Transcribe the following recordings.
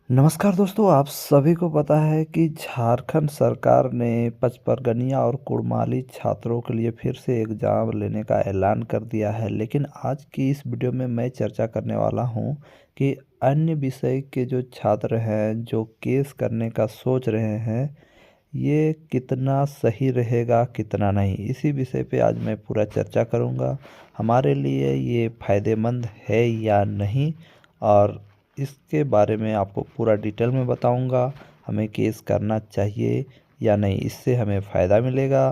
नमस्कार दोस्तों, आप सभी को पता है कि झारखंड सरकार ने पचपरगनिया और कुड़माली छात्रों के लिए फिर से एग्ज़ाम लेने का ऐलान कर दिया है। लेकिन आज की इस वीडियो में मैं चर्चा करने वाला हूं कि अन्य विषय के जो छात्र हैं, जो केस करने का सोच रहे हैं, ये कितना सही रहेगा, कितना नहीं। इसी विषय पे आज मैं पूरा चर्चा करूंगा। हमारे लिए ये फ़ायदेमंद है या नहीं, और इसके बारे में आपको पूरा डिटेल में बताऊंगा। हमें केस करना चाहिए या नहीं, इससे हमें फ़ायदा मिलेगा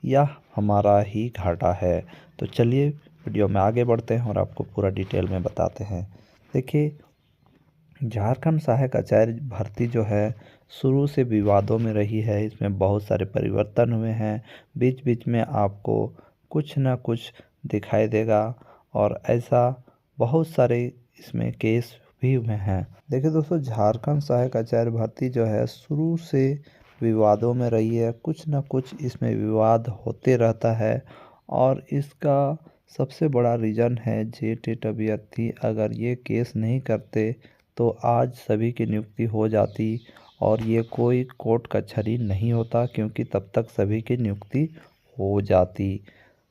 या हमारा ही घाटा है। तो चलिए वीडियो में आगे बढ़ते हैं और आपको पूरा डिटेल में बताते हैं। देखिए, झारखंड सहायक आचार्य भर्ती जो है शुरू से विवादों में रही है। इसमें बहुत सारे परिवर्तन हुए हैं। बीच बीच में आपको कुछ ना कुछ दिखाई देगा, और ऐसा बहुत सारे इसमें केस भी हुए हैं। देखिए दोस्तों, झारखंड सहायक आचार्य भर्ती जो है शुरू से विवादों में रही है। कुछ ना कुछ इसमें विवाद होते रहता है, और इसका सबसे बड़ा रीज़न है जेटेट अभ्यर्थी अगर ये केस नहीं करते तो आज सभी की नियुक्ति हो जाती, और ये कोई कोर्ट कचहरी नहीं होता, क्योंकि तब तक सभी की नियुक्ति हो जाती।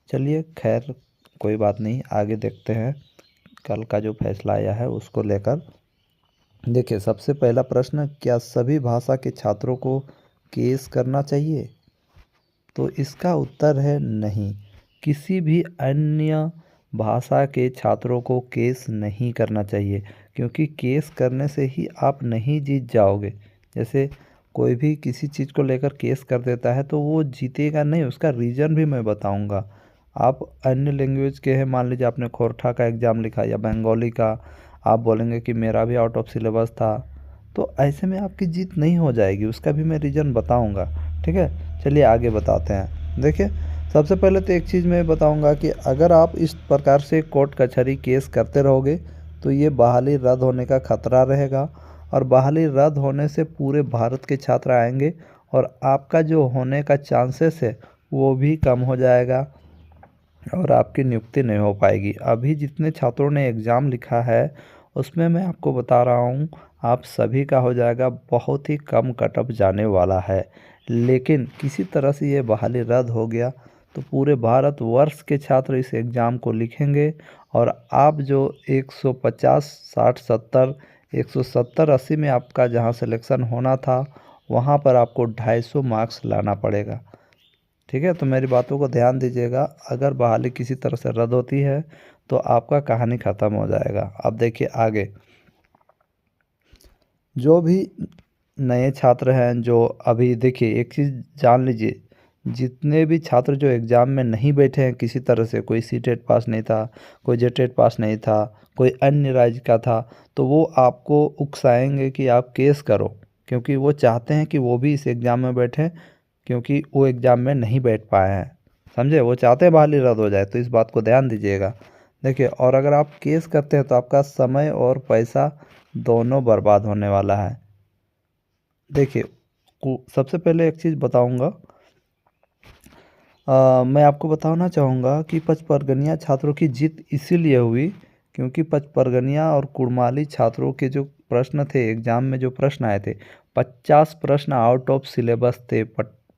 चलिए खैर, कोई बात नहीं, आगे देखते हैं कल का जो फैसला आया है उसको लेकर। देखिए, सबसे पहला प्रश्न, क्या सभी भाषा के छात्रों को केस करना चाहिए? तो इसका उत्तर है नहीं। किसी भी अन्य भाषा के छात्रों को केस नहीं करना चाहिए, क्योंकि केस करने से ही आप नहीं जीत जाओगे। जैसे कोई भी किसी चीज़ को लेकर केस कर देता है तो वो जीतेगा नहीं, उसका रीज़न भी मैं बताऊंगा। आप अन्य लैंग्वेज के हैं, मान लीजिए आपने खोरठा का एग्ज़ाम लिखा या बंगाली का, आप बोलेंगे कि मेरा भी आउट ऑफ सिलेबस था, तो ऐसे में आपकी जीत नहीं हो जाएगी। उसका भी मैं रीज़न बताऊंगा। ठीक है, चलिए आगे बताते हैं। देखिए, सबसे पहले तो एक चीज़ मैं बताऊंगा कि अगर आप इस प्रकार से कोर्ट कचहरी केस करते रहोगे तो ये बहाली रद्द होने का खतरा रहेगा, और बहाली रद्द होने से पूरे भारत के छात्र आएंगे और आपका जो होने का चांसेस है वो भी कम हो जाएगा, और आपकी नियुक्ति नहीं हो पाएगी। अभी जितने छात्रों ने एग्ज़ाम लिखा है उसमें मैं आपको बता रहा हूँ, आप सभी का हो जाएगा। बहुत ही कम कट ऑफ जाने वाला है। लेकिन किसी तरह से ये बहाली रद्द हो गया तो पूरे भारतवर्ष के छात्र इस एग्ज़ाम को लिखेंगे, और आप जो 150, 60, 70, 170, 80 में आपका जहाँ सिलेक्शन होना था वहाँ पर आपको 250 मार्क्स लाना पड़ेगा। ठीक है, तो मेरी बातों को ध्यान दीजिएगा। अगर बहाली किसी तरह से रद्द होती है तो आपका कहानी ख़त्म हो जाएगा। अब देखिए आगे, जो भी नए छात्र हैं, जो अभी देखिए एक चीज़ जान लीजिए, जितने भी छात्र जो एग्ज़ाम में नहीं बैठे हैं किसी तरह से, कोई सीटेट पास नहीं था, कोई जेटेट पास नहीं था, कोई अन्य राज्य का था, तो वो आपको उकसाएंगे कि आप केस करो, क्योंकि वो चाहते हैं कि वो भी इस एग्ज़ाम में बैठें, क्योंकि वो एग्ज़ाम में नहीं बैठ पाए हैं। समझे, वो चाहते हैं बहाली रद्द हो जाए, तो इस बात को ध्यान दीजिएगा। देखिए, और अगर आप केस करते हैं तो आपका समय और पैसा दोनों बर्बाद होने वाला है। देखिए, सबसे पहले एक चीज़ बताऊंगा। मैं आपको बताना चाहूँगा कि पचपरगनिया छात्रों की जीत इसीलिए हुई क्योंकि पचपरगनिया और कुड़माली छात्रों के जो प्रश्न थे, एग्ज़ाम में जो प्रश्न आए थे, 50 प्रश्न आउट ऑफ सिलेबस थे।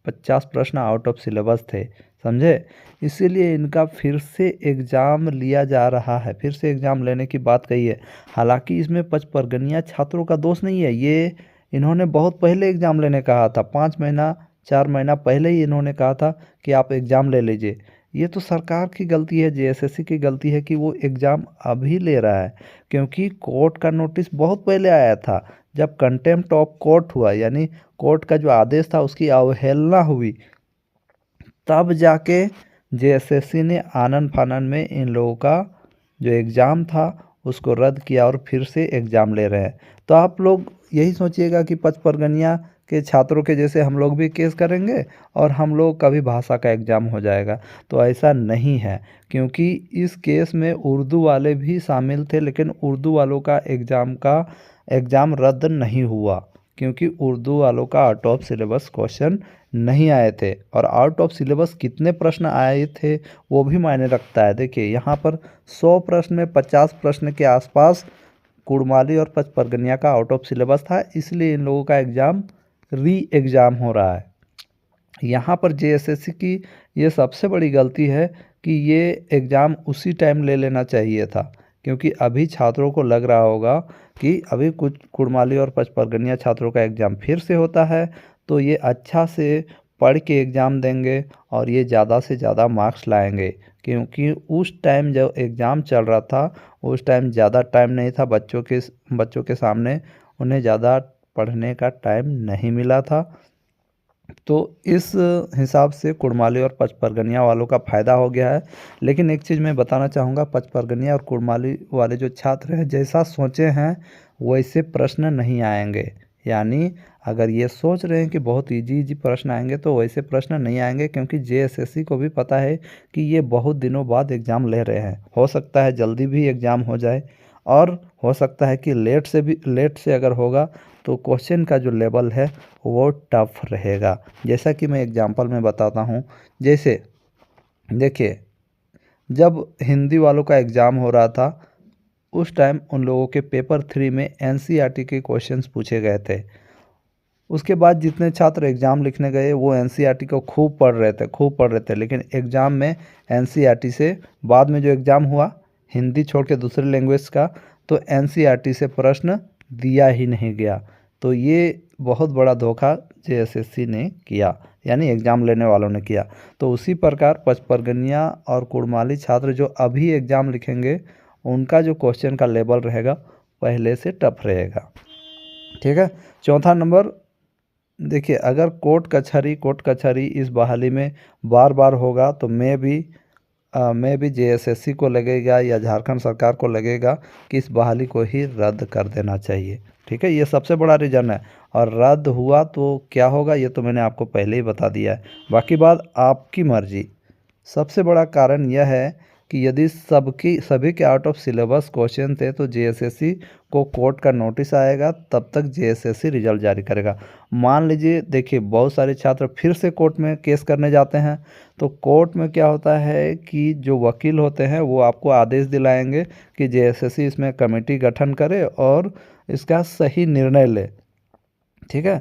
50 प्रश्न आउट ऑफ सिलेबस थे, समझे। इसीलिए इनका फिर से एग्ज़ाम लिया जा रहा है, फिर से एग्ज़ाम लेने की बात कही है। हालांकि इसमें पचपरगनिया छात्रों का दोष नहीं है। ये इन्होंने बहुत पहले एग्ज़ाम लेने कहा था, 5 महीना 4 महीना पहले ही इन्होंने कहा था कि आप एग्ज़ाम ले लीजिए। ये तो सरकार की गलती है, जेएसएससी की गलती है कि वो एग्ज़ाम अभी ले रहा है, क्योंकि कोर्ट का नोटिस बहुत पहले आया था। जब कंटेम्प्ट ऑफ कोर्ट हुआ, यानी कोर्ट का जो आदेश था उसकी अवहेलना हुई, तब जाके जेएसएससी ने आनन फानन में इन लोगों का जो एग्ज़ाम था उसको रद्द किया और फिर से एग्ज़ाम ले रहे हैं। तो आप लोग यही सोचिएगा कि पचपरगनिया के छात्रों के जैसे हम लोग भी केस करेंगे और हम लोग का भी भाषा का एग्ज़ाम हो जाएगा, तो ऐसा नहीं है। क्योंकि इस केस में उर्दू वाले भी शामिल थे, लेकिन उर्दू वालों का एग्ज़ाम रद्द नहीं हुआ, क्योंकि उर्दू वालों का आउट ऑफ सिलेबस क्वेश्चन नहीं आए थे। और आउट ऑफ सिलेबस कितने प्रश्न आए थे वो भी मायने रखता है। देखिए यहाँ पर 100 प्रश्न में 50 प्रश्न के आसपास कुड़माली और पचपरगनिया का आउट ऑफ सिलेबस था, इसलिए इन लोगों का एग्ज़ाम एग्ज़ाम हो रहा है। यहाँ पर जेएसएससी की ये सबसे बड़ी गलती है कि ये एग्ज़ाम उसी टाइम ले लेना चाहिए था, क्योंकि अभी छात्रों को लग रहा होगा कि अभी कुछ कुड़माली और पचपरगनिया छात्रों का एग्ज़ाम फिर से होता है, तो ये अच्छा से पढ़ के एग्ज़ाम देंगे और ये ज़्यादा से ज़्यादा मार्क्स लाएंगे। क्योंकि उस टाइम जब एग्ज़ाम चल रहा था, उस टाइम ज़्यादा टाइम नहीं था बच्चों के सामने, उन्हें ज़्यादा पढ़ने का टाइम नहीं मिला था। तो इस हिसाब से कुड़माली और पचपरगनिया वालों का फ़ायदा हो गया है। लेकिन एक चीज़ मैं बताना चाहूँगा, पचपरगनिया और कुड़माली वाले जो छात्र हैं, जैसा सोचे हैं वैसे प्रश्न नहीं आएंगे। यानी अगर ये सोच रहे हैं कि बहुत इजी प्रश्न आएंगे, तो वैसे प्रश्न नहीं आएंगे, क्योंकि जेएसएससी को भी पता है कि ये बहुत दिनों बाद एग्ज़ाम ले रहे हैं। हो सकता है जल्दी भी एग्ज़ाम हो जाए, और हो सकता है कि लेट से अगर होगा तो क्वेश्चन का जो लेवल है वो टफ रहेगा। जैसा कि मैं एग्जांपल में बताता हूँ, जैसे देखिए, जब हिंदी वालों का एग्ज़ाम हो रहा था, उस टाइम उन लोगों के पेपर 3 में एनसीईआरटी के क्वेश्चंस पूछे गए थे। उसके बाद जितने छात्र एग्ज़ाम लिखने गए वो एनसीईआरटी को खूब पढ़ रहे थे, लेकिन एग्ज़ाम में एनसीईआरटी से बाद में जो एग्ज़ाम हुआ हिंदी छोड़ के दूसरे लैंग्वेज का, तो एनसीईआरटी से प्रश्न दिया ही नहीं गया। तो ये बहुत बड़ा धोखा जेएसएससी ने किया, यानी एग्ज़ाम लेने वालों ने किया। तो उसी प्रकार पचपरगनिया और कुड़माली छात्र जो अभी एग्ज़ाम लिखेंगे, उनका जो क्वेश्चन का लेवल रहेगा पहले से टफ रहेगा। ठीक है। चौथा नंबर, देखिए, अगर कोर्ट कचहरी इस बहाली में बार बार होगा, तो मैं भी जेएसएससी को लगेगा या झारखंड सरकार को लगेगा कि इस बहाली को ही रद्द कर देना चाहिए। ठीक है, ये सबसे बड़ा रीज़न है। और रद्द हुआ तो क्या होगा, ये तो मैंने आपको पहले ही बता दिया है। बाकी बात आपकी मर्जी। सबसे बड़ा कारण यह है कि यदि सभी के आउट ऑफ सिलेबस क्वेश्चन थे, तो जेएसएससी को कोर्ट का नोटिस आएगा, तब तक जेएसएससी रिजल्ट जारी करेगा। मान लीजिए, देखिए, बहुत सारे छात्र फिर से कोर्ट में केस करने जाते हैं, तो कोर्ट में क्या होता है कि जो वकील होते हैं वो आपको आदेश दिलाएंगे कि जेएसएससी इसमें कमेटी गठन करे और इसका सही निर्णय ले। ठीक है।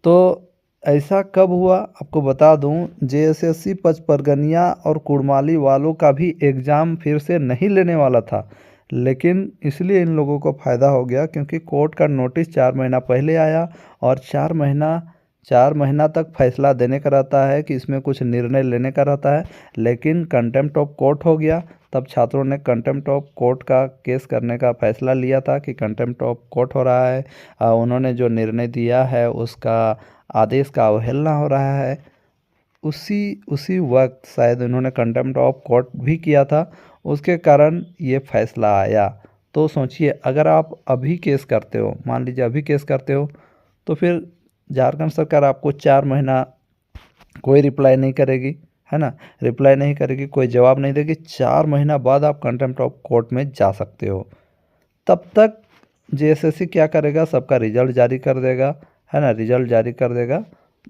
तो ऐसा कब हुआ, आपको बता दूं, जेएसएससी पचपरगनिया और कुड़माली वालों का भी एग्ज़ाम फिर से नहीं लेने वाला था, लेकिन इसलिए इन लोगों को फ़ायदा हो गया क्योंकि कोर्ट का नोटिस 4 महीना पहले आया, और 4 महीना तक फैसला देने का रहता है कि इसमें कुछ निर्णय लेने का रहता है। लेकिन कंटेम्प्ट ऑफ कोर्ट हो गया, तब छात्रों ने कंटेम्प्ट ऑफ कोर्ट का केस करने का फैसला लिया था कि कंटेम्प्ट ऑफ कोर्ट हो रहा है, उन्होंने जो निर्णय दिया है उसका आदेश का अवहेलना हो रहा है। उसी उसी वक्त शायद उन्होंने कंटेम्प्ट ऑफ कोर्ट भी किया था, उसके कारण ये फैसला आया। तो सोचिए, अगर आप अभी केस करते हो, मान लीजिए अभी केस करते हो, तो फिर झारखंड सरकार आपको 4 महीना कोई रिप्लाई नहीं करेगी, है ना? रिप्लाई नहीं करेगी, कोई जवाब नहीं देगी। 4 महीना बाद आप कंटेम्प्ट ऑफ कोर्ट में जा सकते हो। तब तक जेएसएससी क्या करेगा, सबका रिजल्ट जारी कर देगा, है ना? रिजल्ट जारी कर देगा,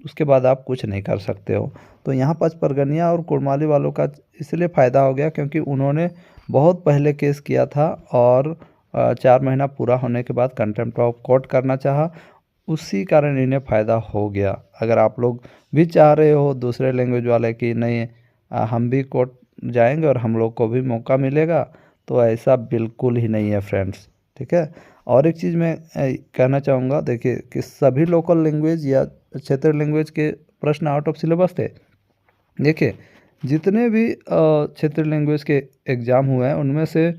उसके बाद आप कुछ नहीं कर सकते हो। तो यहाँ पचपरगनिया और कुड़माली वालों का इसलिए फ़ायदा हो गया क्योंकि उन्होंने बहुत पहले केस किया था, और 4 महीना पूरा होने के बाद कंटेम्प्ट ऑफ कोर्ट करना चाहा, उसी कारण इन्हें फ़ायदा हो गया। अगर आप लोग भी चाह रहे हो दूसरे लैंग्वेज वाले कि नहीं, हम भी कोर्ट जाएंगे और हम लोग को भी मौका मिलेगा, तो ऐसा बिल्कुल ही नहीं है फ्रेंड्स। ठीक है। और एक चीज़ मैं कहना चाहूँगा, देखिए, कि सभी लोकल लैंग्वेज या क्षेत्रीय लैंग्वेज के प्रश्न आउट ऑफ सिलेबस थे। देखिए, जितने भी क्षेत्रीय लैंग्वेज के एग्ज़ाम हुए हैं, उनमें से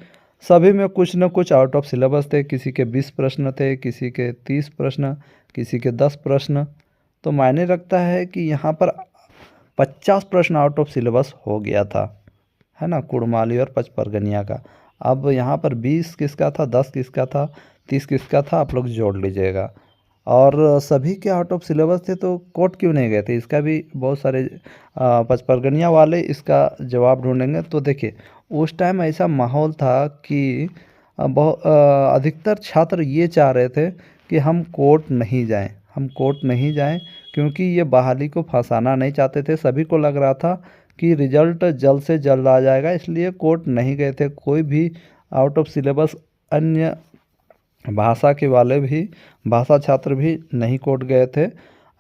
सभी में कुछ न कुछ आउट ऑफ सिलेबस थे। किसी के 20 प्रश्न थे, किसी के 30 प्रश्न, किसी के 10 प्रश्न। तो मायने रखता है कि यहाँ पर 50 प्रश्न आउट ऑफ सिलेबस हो गया था, है ना, कुड़माली और पचपरगनिया का। अब यहाँ पर 20 किसका था, 10 किसका था, 30 किसका था, आप लोग जोड़ लीजिएगा। और सभी के आउट ऑफ सिलेबस थे, तो कोर्ट क्यों नहीं गए थे, इसका भी बहुत सारे पचपरगनिया वाले इसका जवाब ढूंढेंगे। तो देखिए, उस टाइम ऐसा माहौल था कि अधिकतर छात्र ये चाह रहे थे कि हम कोर्ट नहीं जाएं, क्योंकि ये बहाली को फंसाना नहीं चाहते थे। सभी को लग रहा था कि रिजल्ट जल्द से जल्द आ जाएगा, इसलिए कोर्ट नहीं गए थे। कोई भी आउट ऑफ सिलेबस अन्य भाषा के वाले भी, भाषा छात्र भी नहीं कोर्ट गए थे,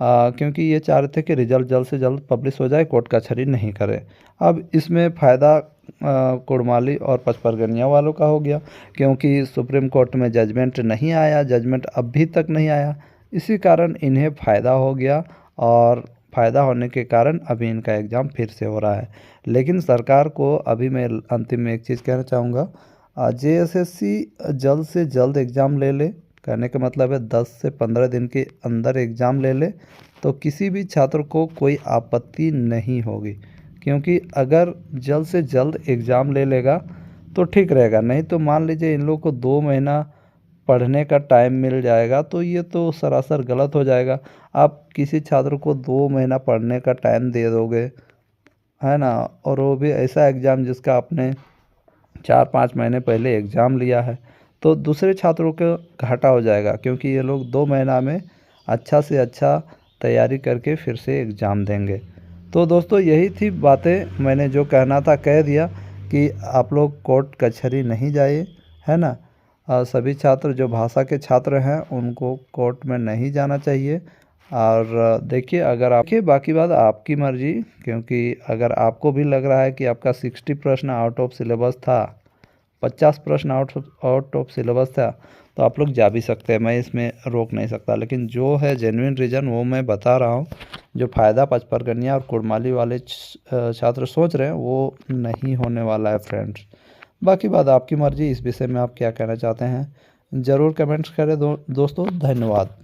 क्योंकि ये चाह रहे थे कि रिजल्ट जल्द से जल्द पब्लिश हो जाए, कोर्ट कचहरी नहीं करें। अब इसमें फ़ायदा कुड़माली और पचपरगनिया वालों का हो गया, क्योंकि सुप्रीम कोर्ट में जजमेंट नहीं आया, जजमेंट अभी तक नहीं आया, इसी कारण इन्हें फ़ायदा हो गया। और फ़ायदा होने के कारण अभी इनका एग्ज़ाम फिर से हो रहा है। लेकिन सरकार को अभी मैं अंतिम में एक चीज़ कहना चाहूँगा, जेएसएससी जल्द से जल्द एग्ज़ाम ले ले। कहने का मतलब है 10 से 15 दिन के अंदर एग्ज़ाम ले ले तो किसी भी छात्र को कोई आपत्ति नहीं होगी, क्योंकि अगर जल्द से जल्द एग्ज़ाम ले लेगा तो ठीक रहेगा। नहीं तो मान लीजिए इन लोगों को 2 महीना पढ़ने का टाइम मिल जाएगा तो ये तो सरासर गलत हो जाएगा। आप किसी छात्र को 2 महीना पढ़ने का टाइम दे दोगे, है ना, और वो भी ऐसा एग्ज़ाम जिसका आपने 4-5 महीने पहले एग्ज़ाम लिया है, तो दूसरे छात्रों को घाटा हो जाएगा, क्योंकि ये लोग 2 महीना में अच्छा से अच्छा तैयारी करके फिर से एग्ज़ाम देंगे। तो दोस्तों यही थी बातें, मैंने जो कहना था कह दिया कि आप लोग कोर्ट कचहरी नहीं जाइए, है ना। सभी छात्र जो भाषा के छात्र हैं उनको कोर्ट में नहीं जाना चाहिए। और देखिए, अगर आप देखिए, बाकी बात आपकी मर्ज़ी, क्योंकि अगर आपको भी लग रहा है कि आपका 60 प्रश्न आउट ऑफ सिलेबस था, 50 प्रश्न आउट ऑफ सिलेबस था, तो आप लोग जा भी सकते हैं, मैं इसमें रोक नहीं सकता। लेकिन जो है जेन्युइन रीज़न वो मैं बता रहा हूँ। जो फ़ायदा पचपरगनिया और कुड़माली वाले छात्र सोच रहे हैं वो नहीं होने वाला है फ्रेंड्स। बाकी बात आपकी मर्ज़ी, इस विषय में आप क्या कहना चाहते हैं ज़रूर कमेंट्स करें दोस्तों। धन्यवाद।